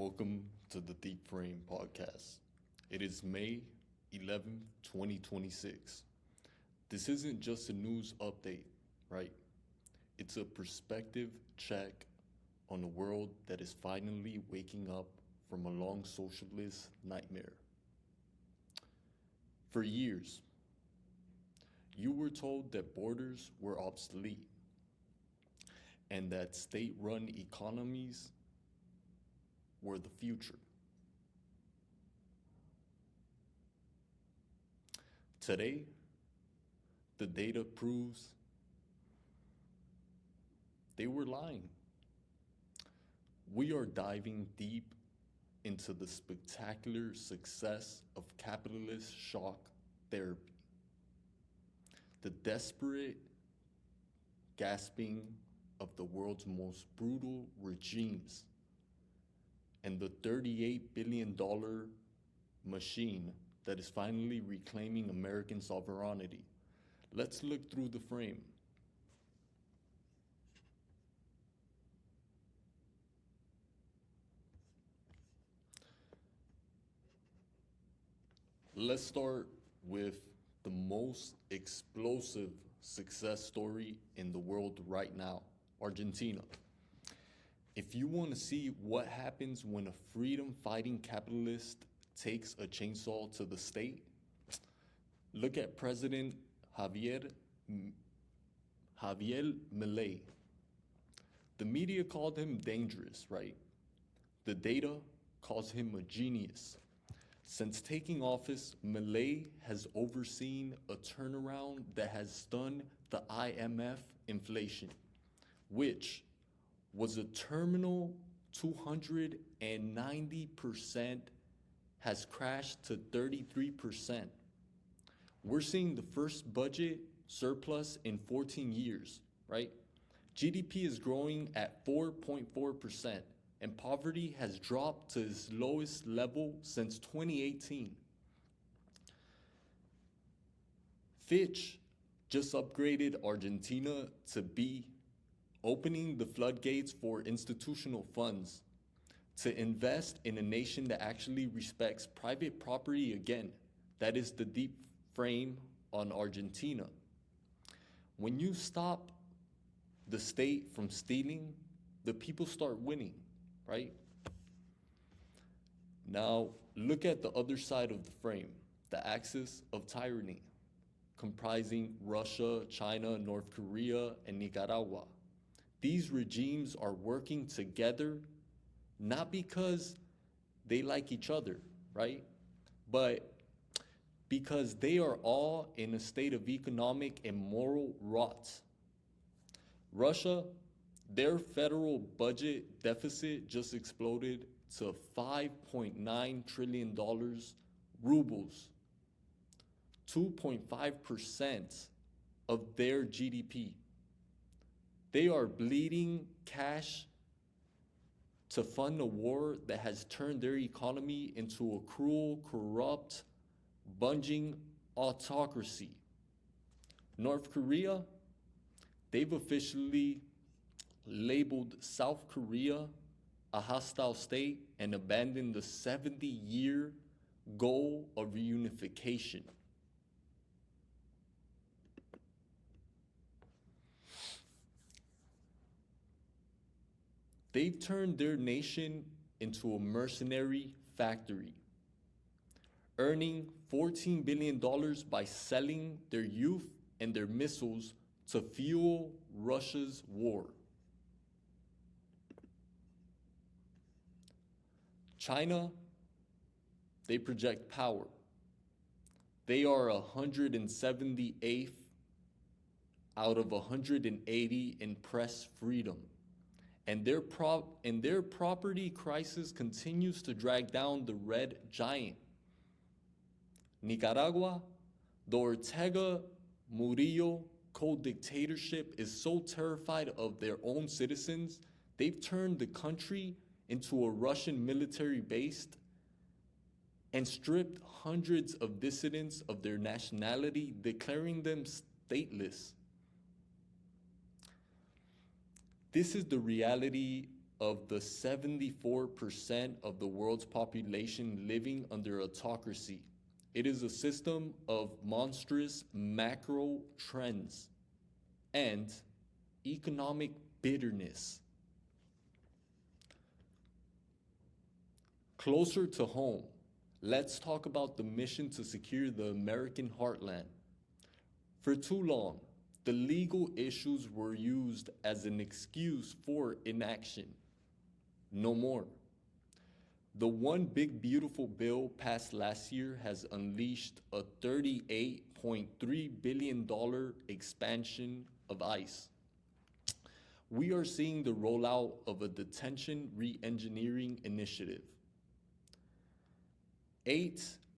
Welcome to the Deep Frame podcast. It is May 11th, 2026. This isn't just a news update, right? It's a perspective check on a world that is finally waking up from a long socialist nightmare. For years, you were told that borders were obsolete and that state-run economies were the future. Today, the data proves they were lying. We are diving deep into the spectacular success of capitalist shock therapy, the desperate gasping of the world's most brutal regimes, and the $38 billion machine that is finally reclaiming American sovereignty. Let's look through the frame. Let's start with the most explosive success story in the world right now, Argentina. If you want to see what happens when a freedom-fighting capitalist takes a chainsaw to the state, look at President Javier Milei. The media called him dangerous, right? The data calls him a genius. Since taking office, Milei has overseen a turnaround that has stunned the IMF inflation, which was a terminal 290%, has crashed to 33%. We're seeing the first budget surplus in 14 years, right? GDP is growing at 4.4%, and poverty has dropped to its lowest level since 2018. Fitch just upgraded Argentina to B, opening the floodgates for institutional funds to invest in a nation that actually respects private property again. That is the deep frame on Argentina. When you stop the state from stealing, the people start winning, right? Now, look at the other side of the frame, the axis of tyranny, comprising Russia, China, North Korea, and Nicaragua. These regimes are working together, not because they like each other, right? But because they are all in a state of economic and moral rot. Russia, their federal budget deficit just exploded to $5.9 trillion rubles, 2.5% of their GDP. They are bleeding cash to fund a war that has turned their economy into a cruel, corrupt, bunging autocracy. North Korea, they've officially labeled South Korea a hostile state and abandoned the 70-year goal of reunification. They've turned their nation into a mercenary factory, earning $14 billion by selling their youth and their missiles to fuel Russia's war. China, they project power. They are 178th out of 180 in press freedom. And their property crisis continues to drag down the red giant. Nicaragua, the Ortega Murillo co-dictatorship is so terrified of their own citizens, they've turned the country into a Russian military base and stripped hundreds of dissidents of their nationality, declaring them stateless. This is the reality of the 74% of the world's population living under autocracy. It is a system of monstrous macro trends and economic bitterness. Closer to home, let's talk about the mission to secure the American heartland. For too long, the legal issues were used as an excuse for inaction. No more. The One Big Beautiful Bill passed last year has unleashed a $38.3 billion expansion of ICE. We are seeing the rollout of a detention re-engineering initiative. 8